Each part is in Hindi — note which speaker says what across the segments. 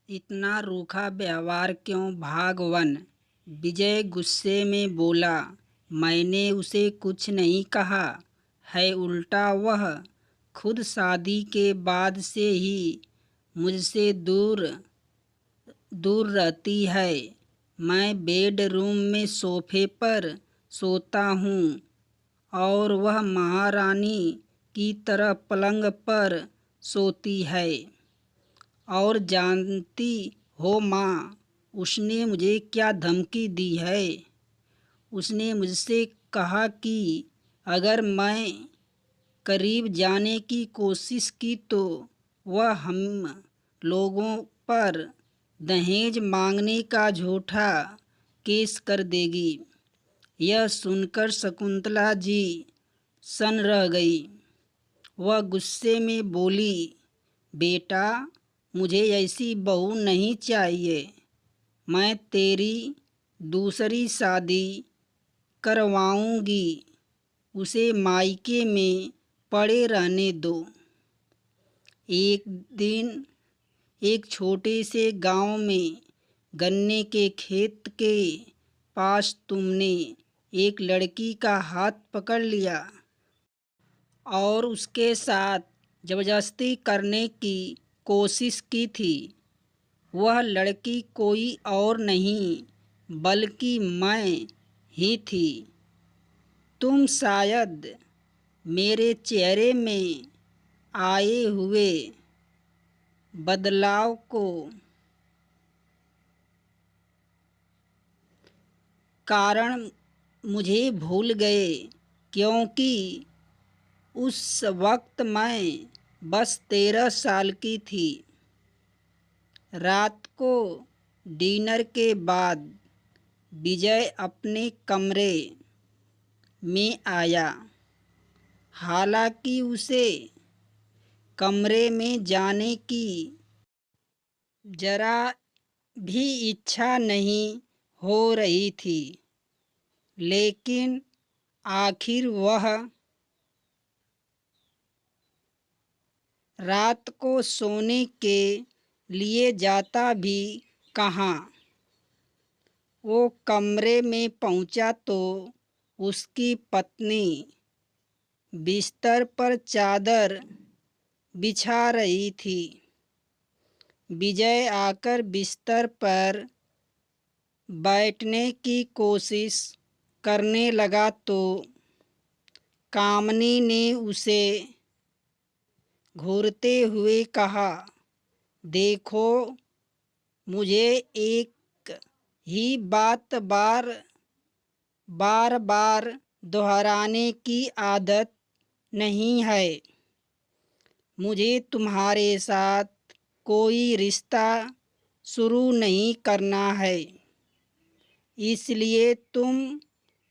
Speaker 1: इतना रूखा व्यवहार क्यों भागवन? विजय गुस्से में बोला। मैंने उसे कुछ नहीं कहा है, उल्टा वह खुद शादी के बाद से ही मुझसे दूर दूर रहती है। मैं बेडरूम में सोफे पर सोता हूँ और वह महारानी की तरह पलंग पर सोती है। और जानती हो माँ, उसने मुझे क्या धमकी दी है? उसने मुझसे कहा कि अगर मैं करीब जाने की कोशिश की तो वह हम लोगों पर दहेज मांगने का झूठा केस कर देगी। यह सुनकर शकुंतला जी सन रह गई। वह गुस्से में बोली, बेटा, मुझे ऐसी बहू नहीं चाहिए। मैं तेरी दूसरी शादी करवाऊंगी। उसे मायके में पड़े रहने दो। एक दिन एक छोटे से गांव में गन्ने के खेत के पास तुमने एक लड़की का हाथ पकड़ लिया और उसके साथ जबरदस्ती करने की कोशिश की थी। वह लड़की कोई और नहीं बल्कि मैं ही थी। तुम शायद मेरे चेहरे में आए हुए बदलाव को कारण मुझे भूल गए, क्योंकि उस वक्त मैं बस 13 साल की थी। रात को डिनर के बाद विजय अपने कमरे में आया। हालांकि उसे कमरे में जाने की जरा भी इच्छा नहीं हो रही थी, लेकिन आखिर वह रात को सोने के लिए जाता भी कहाँ। वो कमरे में पहुंचा तो उसकी पत्नी बिस्तर पर चादर बिछा रही थी। विजय आकर बिस्तर पर बैठने की कोशिश करने लगा तो कामनी ने उसे घूरते हुए कहा, देखो, मुझे एक ही बात बार बार दोहराने की आदत नहीं है। मुझे तुम्हारे साथ कोई रिश्ता शुरू नहीं करना है, इसलिए तुम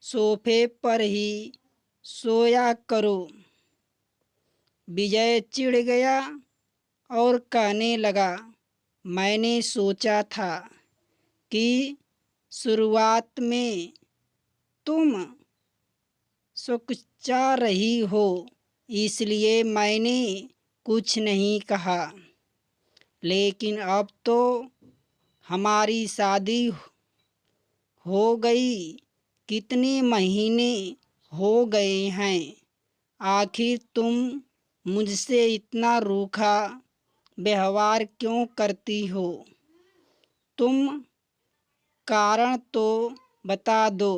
Speaker 1: सोफे पर ही सोया करो। विजय चिढ़ गया और कहने लगा, मैंने सोचा था कि शुरुआत में तुम सुकुचा रही हो, इसलिए मैंने कुछ नहीं कहा। लेकिन अब तो हमारी शादी हो गई, कितने महीने हो गए हैं। आखिर तुम मुझसे इतना रूखा व्यवहार क्यों करती हो? तुम कारण तो बता दो।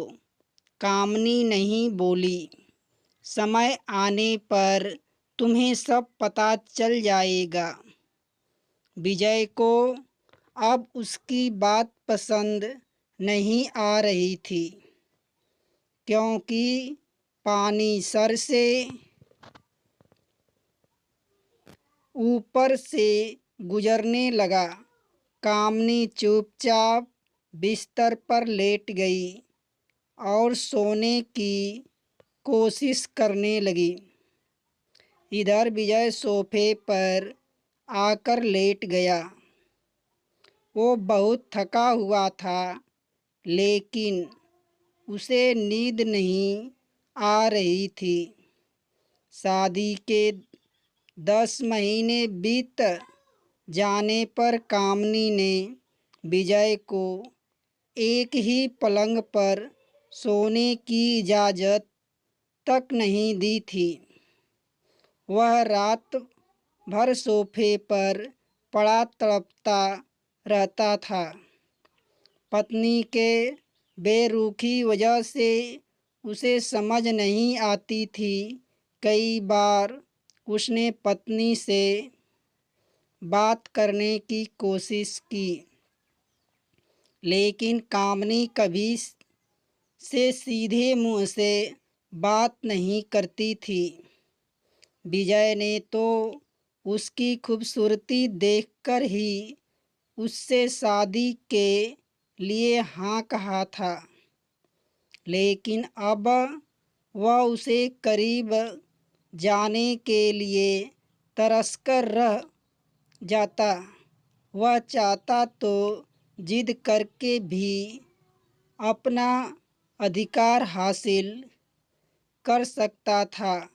Speaker 1: कामनी नहीं बोली। समय आने पर तुम्हें सब पता चल जाएगा। विजय को अब उसकी बात पसंद नहीं आ रही थी, क्योंकि पानी सर से ऊपर से गुजरने लगा। कामनी चुपचाप बिस्तर पर लेट गई और सोने की कोशिश करने लगी। इधर विजय सोफे पर आकर लेट गया। वो बहुत थका हुआ था, लेकिन उसे नींद नहीं आ रही थी। शादी के 10 महीने बीत जाने पर कामनी ने विजय को एक ही पलंग पर सोने की इजाज़त तक नहीं दी थी। वह रात भर सोफे पर पड़ा तड़पता रहता था। पत्नी के बेरुखी वजह से उसे समझ नहीं आती थी। कई बार उसने पत्नी से बात करने की कोशिश की, लेकिन कामनी कभी से सीधे मुंह से बात नहीं करती थी। विजय ने तो उसकी खूबसूरती देखकर ही उससे शादी के लिए हाँ कहा था, लेकिन अब वह उसे करीब जाने के लिए तरसकर रह जाता। वह चाहता तो जिद करके भी अपना अधिकार हासिल कर सकता था,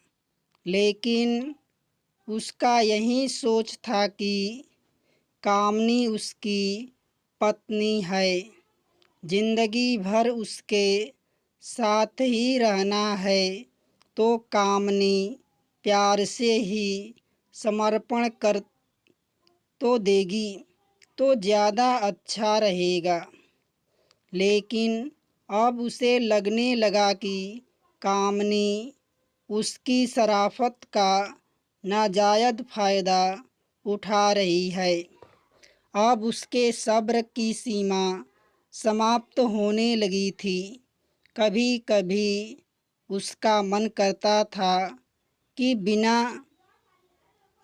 Speaker 1: लेकिन उसका यही सोच था कि कामनी उसकी पत्नी है, जिंदगी भर उसके साथ ही रहना है, तो कामनी प्यार से ही समर्पण कर तो देगी तो ज़्यादा अच्छा रहेगा। लेकिन अब उसे लगने लगा कि कामनी उसकी शराफत का नाजायज़ फ़ायदा उठा रही है। अब उसके सब्र की सीमा समाप्त होने लगी थी। कभी कभी उसका मन करता था कि बिना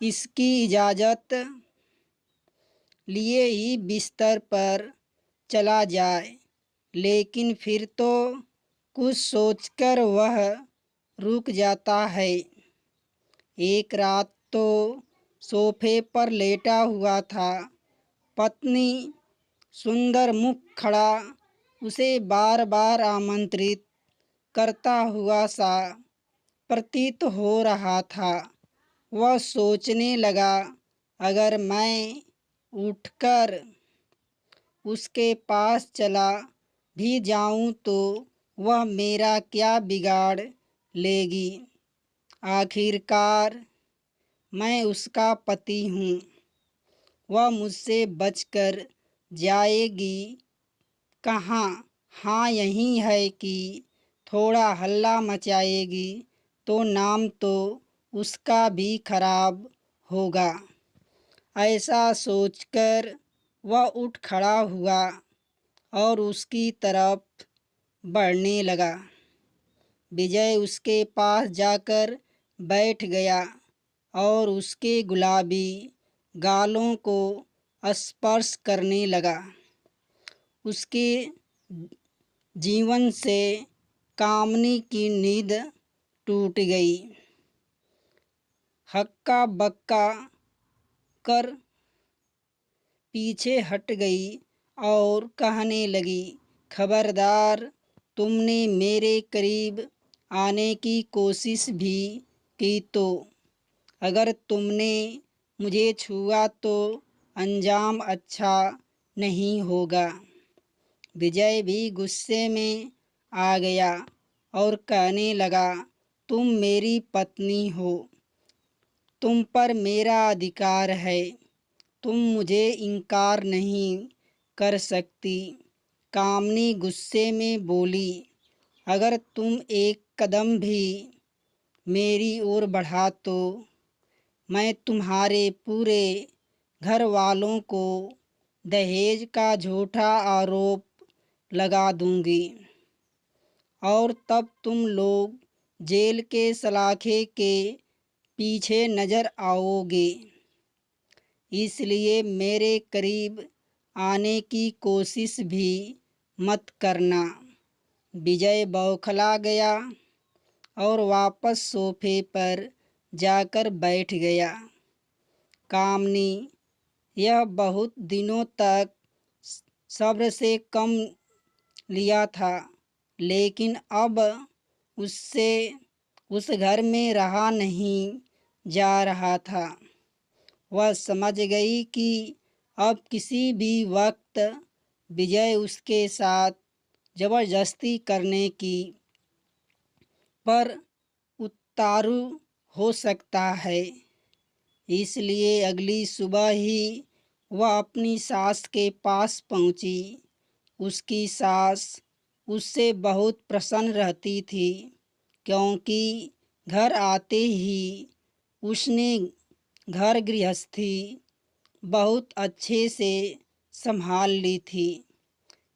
Speaker 1: इसकी इजाज़त लिए ही बिस्तर पर चला जाए, लेकिन फिर तो कुछ सोचकर वह रुक जाता है। एक रात तो सोफे पर लेटा हुआ था। पत्नी सुंदर मुख खड़ा उसे बार बार आमंत्रित करता हुआ सा प्रतीत हो रहा था। वह सोचने लगा, अगर मैं उठकर उसके पास चला भी जाऊं तो वह मेरा क्या बिगाड़ लेगी। आखिरकार मैं उसका पति हूँ, वह मुझसे बचकर जाएगी कहाँ। हाँ, यही है कि थोड़ा हल्ला मचाएगी तो नाम तो उसका भी खराब होगा। ऐसा सोचकर वह उठ खड़ा हुआ और उसकी तरफ बढ़ने लगा। विजय उसके पास जाकर बैठ गया और उसके गुलाबी गालों को स्पर्श करने लगा। उसके जीवन से कामनी की नींद टूट गई। हक्का बक्का कर पीछे हट गई और कहने लगी, खबरदार, तुमने मेरे करीब आने की कोशिश भी की तो अगर तुमने मुझे छुआ तो अंजाम अच्छा नहीं होगा। विजय भी गुस्से में आ गया और कहने लगा, तुम मेरी पत्नी हो, तुम पर मेरा अधिकार है, तुम मुझे इनकार नहीं कर सकती। कामनी गुस्से में बोली, अगर तुम एक कदम भी मेरी ओर बढ़ा तो मैं तुम्हारे पूरे घर वालों को दहेज का झूठा आरोप लगा दूंगी और तब तुम लोग जेल के सलाखे के पीछे नज़र आओगे। इसलिए मेरे करीब आने की कोशिश भी मत करना। विजय बौखला गया और वापस सोफे पर जाकर बैठ गया। कामनी यह बहुत दिनों तक सब्र से कम लिया था, लेकिन अब उससे उस घर में रहा नहीं जा रहा था। वह समझ गई कि अब किसी भी वक्त विजय उसके साथ जबरदस्ती करने की पर उतारू हो सकता है। इसलिए अगली सुबह ही वह अपनी सास के पास पहुंची। उसकी सास उससे बहुत प्रसन्न रहती थी, क्योंकि घर आते ही उसने घर गृहस्थी बहुत अच्छे से संभाल ली थी।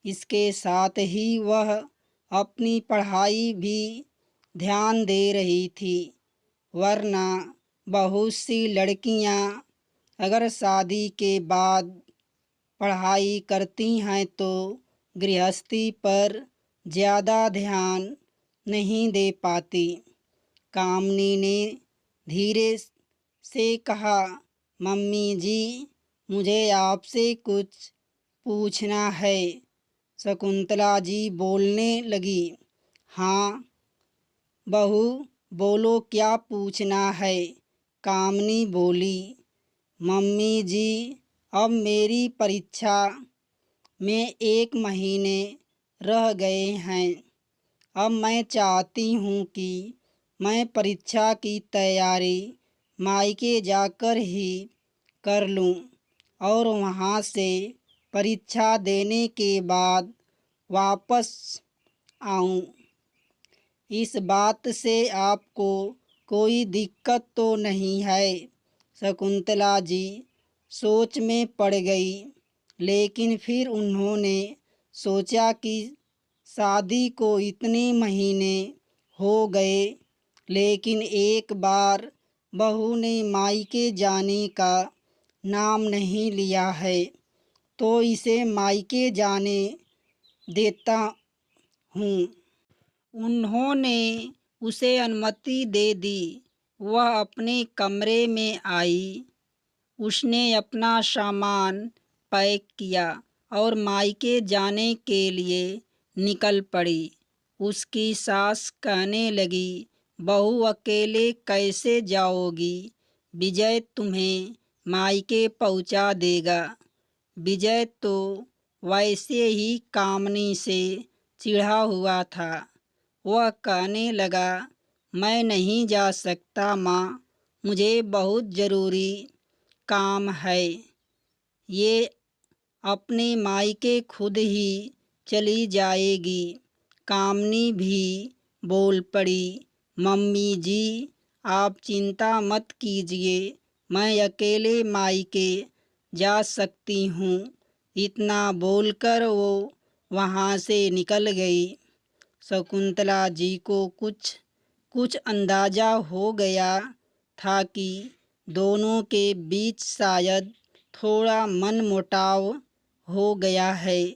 Speaker 1: इसके साथ ही वह अपनी पढ़ाई भी ध्यान दे रही थी, वरना बहुत सी लड़कियां अगर शादी के बाद पढ़ाई करती हैं तो गृहस्थी पर ज़्यादा ध्यान नहीं दे पाती। कामनी ने धीरे से कहा, मम्मी जी, मुझे आपसे कुछ पूछना है। शकुंतला जी बोलने लगी, हाँ बहू, बोलो क्या पूछना है। कामनी बोली, मम्मी जी, अब मेरी परीक्षा में 1 महीने रह गए हैं। अब मैं चाहती हूँ कि मैं परीक्षा की तैयारी मायके जाकर ही कर लूँ और वहाँ से परीक्षा देने के बाद वापस आऊँ। इस बात से आपको कोई दिक्कत तो नहीं है। शकुंतला जी सोच में पड़ गई, लेकिन फिर उन्होंने सोचा कि शादी को इतने महीने हो गए, लेकिन एक बार बहू ने मायके जाने का नाम नहीं लिया है, तो इसे मायके जाने देता हूँ। उन्होंने उसे अनुमति दे दी। वह अपने कमरे में आई। उसने अपना सामान पैक किया और मायके जाने के लिए निकल पड़ी। उसकी सास कहने लगी, बहू अकेले कैसे जाओगी? विजय तुम्हें मायके पहुंचा देगा। विजय तो वैसे ही कामनी से चिढ़ा हुआ था। वह कहने लगा, मैं नहीं जा सकता माँ, मुझे बहुत ज़रूरी काम है। ये अपने मायके खुद ही चली जाएगी। कामनी भी बोल पड़ी, मम्मी जी, आप चिंता मत कीजिए, मैं अकेले मायके जा सकती हूँ। इतना बोलकर वो वहाँ से निकल गई। शकुंतला जी को कुछ अंदाज़ा हो गया था कि दोनों के बीच शायद थोड़ा मनमुटाव हो गया है,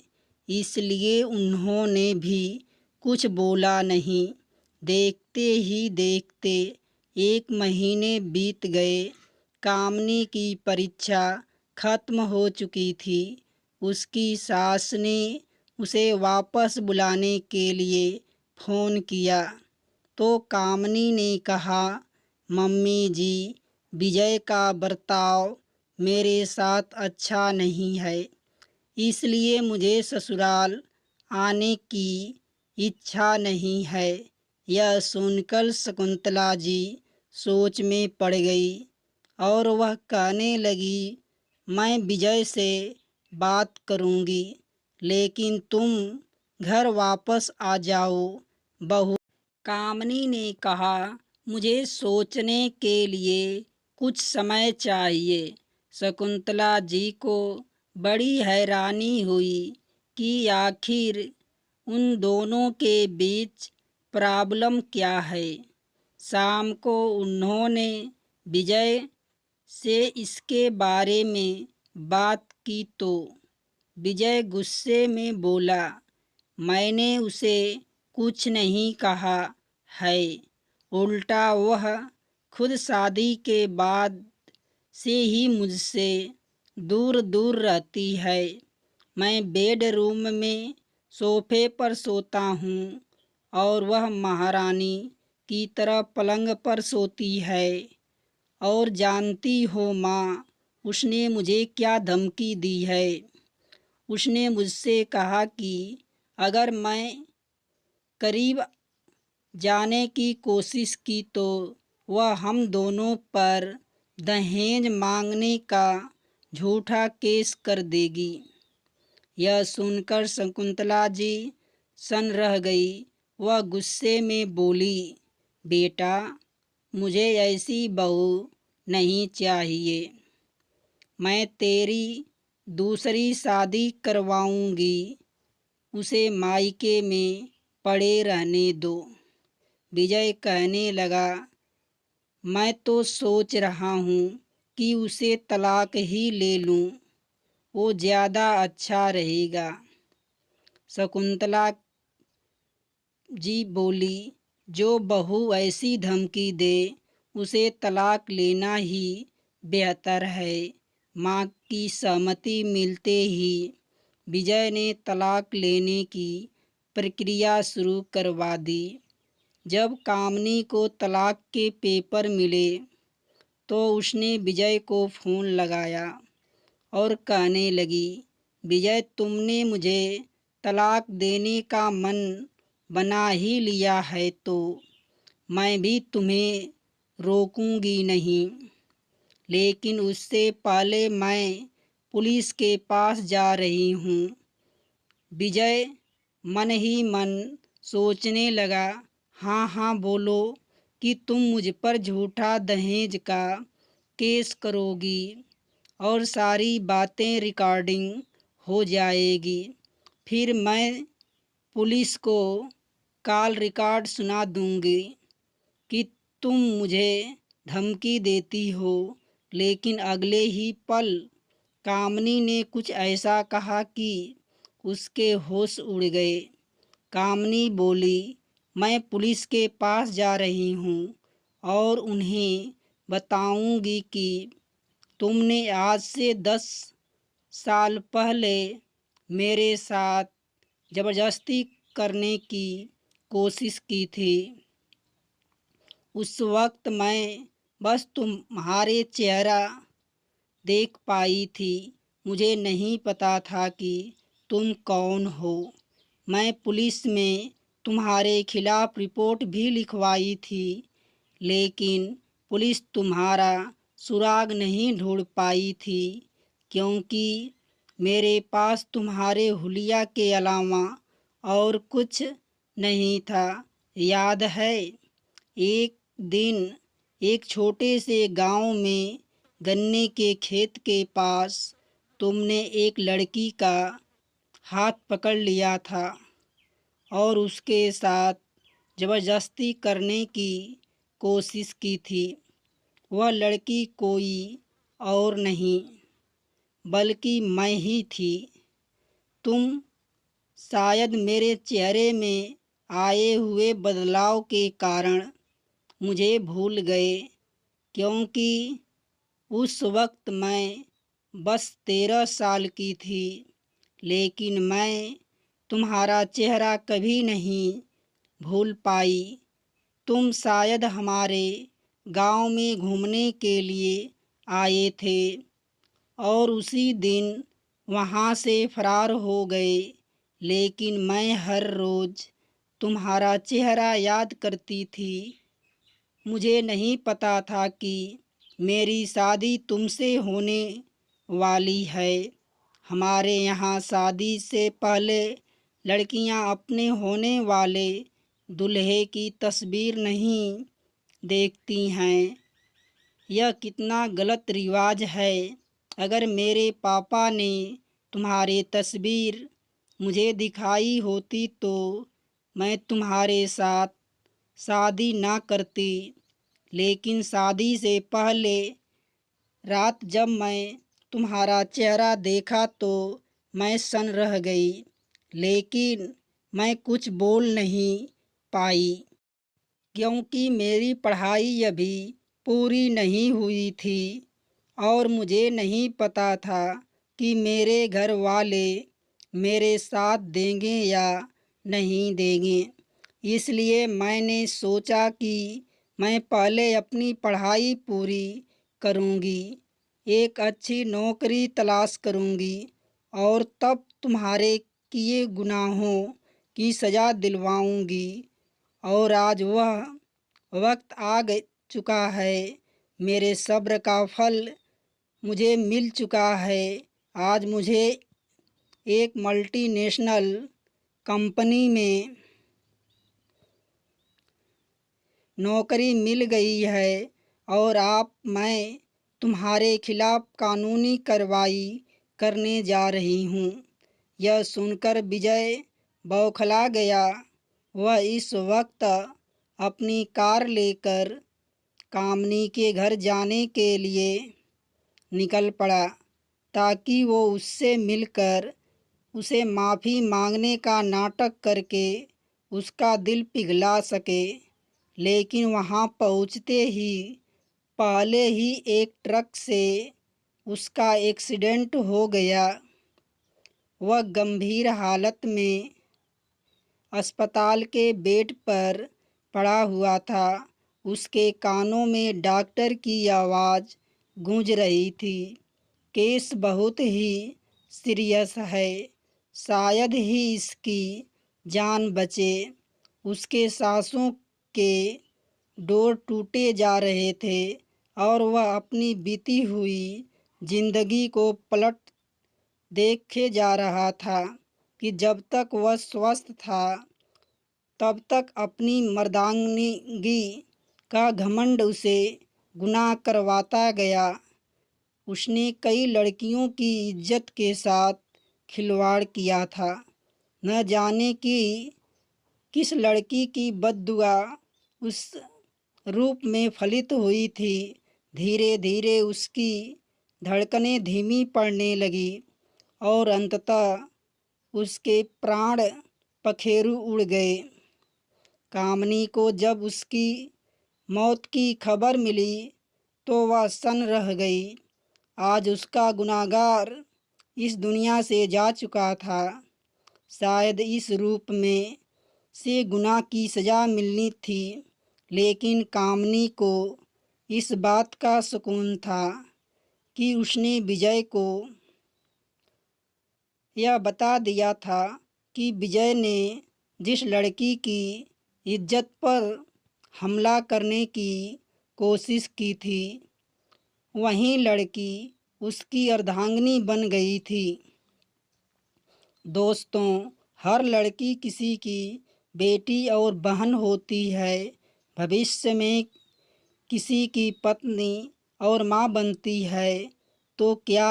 Speaker 1: इसलिए उन्होंने भी कुछ बोला नहीं। देखते ही देखते 1 महीने बीत गए। कामनी की परीक्षा खत्म हो चुकी थी। उसकी सास ने उसे वापस बुलाने के लिए फ़ोन किया, तो कामनी ने कहा, मम्मी जी, विजय का बर्ताव मेरे साथ अच्छा नहीं है, इसलिए मुझे ससुराल आने की इच्छा नहीं है। यह सुनकर शकुंतला जी सोच में पड़ गई और वह कहने लगी, मैं विजय से बात करूँगी, लेकिन तुम घर वापस आ जाओ बहू। कामनी ने कहा, मुझे सोचने के लिए कुछ समय चाहिए। शकुंतला जी को बड़ी हैरानी हुई कि आखिर उन दोनों के बीच प्रॉब्लम क्या है। शाम को उन्होंने विजय से इसके बारे में बात की तो विजय गुस्से में बोला, मैंने उसे कुछ नहीं कहा है, उल्टा वह खुद शादी के बाद से ही मुझसे दूर दूर रहती है। मैं बेडरूम में सोफे पर सोता हूँ और वह महारानी की तरह पलंग पर सोती है। और जानती हो माँ, उसने मुझे क्या धमकी दी है। उसने मुझसे कहा कि अगर मैं करीब जाने की कोशिश की तो वह हम दोनों पर दहेज मांगने का झूठा केस कर देगी। यह सुनकर शकुंतला जी सन रह गई। वह गुस्से में बोली, बेटा, मुझे ऐसी बहू नहीं चाहिए। मैं तेरी दूसरी शादी करवाऊंगी। उसे मायके में पड़े रहने दो। विजय कहने लगा, मैं तो सोच रहा हूँ कि उसे तलाक ही ले लूँ, वो ज़्यादा अच्छा रहेगा। शकुंतला जी बोली, जो बहू ऐसी धमकी दे उसे तलाक लेना ही बेहतर है। माँ की सहमति मिलते ही विजय ने तलाक लेने की प्रक्रिया शुरू करवा दी। जब कामनी को तलाक के पेपर मिले तो उसने विजय को फ़ोन लगाया और कहने लगी, विजय, तुमने मुझे तलाक देने का मन बना ही लिया है तो मैं भी तुम्हें रोकूंगी नहीं। लेकिन उससे पहले मैं पुलिस के पास जा रही हूँ। विजय मन ही मन सोचने लगा, हाँ हाँ बोलो कि तुम मुझ पर झूठा दहेज का केस करोगी और सारी बातें रिकॉर्डिंग हो जाएगी। फिर मैं पुलिस को कॉल रिकॉर्ड सुना दूंगी कि तुम मुझे धमकी देती हो। लेकिन अगले ही पल कामनी ने कुछ ऐसा कहा कि उसके होश उड़ गए। कामनी बोली, मैं पुलिस के पास जा रही हूँ और उन्हें बताऊंगी कि तुमने आज से 10 साल पहले मेरे साथ ज़बरदस्ती करने की कोशिश की थी। उस वक्त मैं बस तुम्हारे चेहरा देख पाई थी। मुझे नहीं पता था कि तुम कौन हो। मैं पुलिस में तुम्हारे खिलाफ रिपोर्ट भी लिखवाई थी, लेकिन पुलिस तुम्हारा सुराग नहीं ढूंढ पाई थी, क्योंकि मेरे पास तुम्हारे हुलिया के अलावा और कुछ नहीं था। याद है, एक दिन एक छोटे से गांव में गन्ने के खेत के पास तुमने एक लड़की का हाथ पकड़ लिया था और उसके साथ ज़बरदस्ती करने की कोशिश की थी। वह लड़की कोई और नहीं बल्कि मैं ही थी। तुम शायद मेरे चेहरे में आए हुए बदलाव के कारण मुझे भूल गए, क्योंकि उस वक्त मैं बस 13 साल की थी। लेकिन मैं तुम्हारा चेहरा कभी नहीं भूल पाई। तुम शायद हमारे गांव में घूमने के लिए आए थे और उसी दिन वहां से फरार हो गए। लेकिन मैं हर रोज़ तुम्हारा चेहरा याद करती थी। मुझे नहीं पता था कि मेरी शादी तुमसे होने वाली है। हमारे यहाँ शादी से पहले लड़कियाँ अपने होने वाले दूल्हे की तस्वीर नहीं देखती हैं। यह कितना गलत रिवाज है। अगर मेरे पापा ने तुम्हारी तस्वीर मुझे दिखाई होती तो मैं तुम्हारे साथ शादी ना करती। लेकिन शादी से पहले रात जब मैं तुम्हारा चेहरा देखा तो मैं सन रह गई, लेकिन मैं कुछ बोल नहीं पाई, क्योंकि मेरी पढ़ाई अभी पूरी नहीं हुई थी और मुझे नहीं पता था कि मेरे घर वाले मेरे साथ देंगे या नहीं देंगे। इसलिए मैंने सोचा कि मैं पहले अपनी पढ़ाई पूरी करूँगी। एक अच्छी नौकरी तलाश करूँगी और तब तुम्हारे किए गुनाहों की सज़ा दिलवाऊँगी। और आज वह वक्त चुका है। मेरे सब्र का फल मुझे मिल चुका है। आज मुझे एक मल्टीनेशनल कंपनी में नौकरी मिल गई है और मैं तुम्हारे खिलाफ कानूनी कार्रवाई करने जा रही हूँ। यह सुनकर विजय बौखला गया। वह इस वक्त अपनी कार लेकर कामनी के घर जाने के लिए निकल पड़ा ताकि वो उससे मिलकर उसे माफ़ी मांगने का नाटक करके उसका दिल पिघला सके। लेकिन वहाँ पहुँचते ही पहले ही एक ट्रक से उसका एक्सीडेंट हो गया। वह गंभीर हालत में अस्पताल के बेड पर पड़ा हुआ था। उसके कानों में डॉक्टर की आवाज़ गूंज रही थी, केस बहुत ही सीरियस है, शायद ही इसकी जान बचे। उसके सांसों के डोर टूटे जा रहे थे और वह अपनी बीती हुई जिंदगी को पलट देखे जा रहा था कि जब तक वह स्वस्थ था तब तक अपनी मर्दानगी का घमंड उसे गुनाह करवाता गया। उसने कई लड़कियों की इज्जत के साथ खिलवाड़ किया था। न जाने कि किस लड़की की बद्दुआ उस रूप में फलित हुई थी। धीरे धीरे उसकी धड़कनें धीमी पड़ने लगी और अंततः उसके प्राण पखेरु उड़ गए। कामनी को जब उसकी मौत की खबर मिली तो वह सन्न रह गई। आज उसका गुनाहगार इस दुनिया से जा चुका था। शायद इस रूप में से गुनाह की सज़ा मिलनी थी, लेकिन कामनी को इस बात का सुकून था कि उसने विजय को यह बता दिया था कि विजय ने जिस लड़की की इज्जत पर हमला करने की कोशिश की थी वही लड़की उसकी अर्धांगिनी बन गई थी। दोस्तों, हर लड़की किसी की बेटी और बहन होती है। भविष्य में किसी की पत्नी और माँ बनती है तो क्या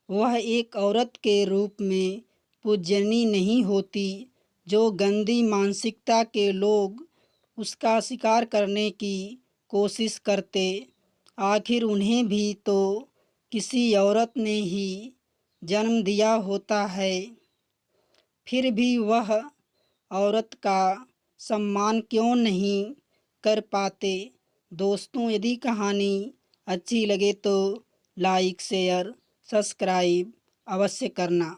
Speaker 1: वह एक औरत के रूप में पूजनीय नहीं होती? जो गंदी मानसिकता के लोग उसका शिकार करने की कोशिश करते, आखिर उन्हें भी तो किसी औरत ने ही जन्म दिया होता है। फिर भी वह औरत का सम्मान क्यों नहीं कर पाते? दोस्तों, यदि कहानी अच्छी लगे तो लाइक, शेयर, सब्सक्राइब अवश्य करना।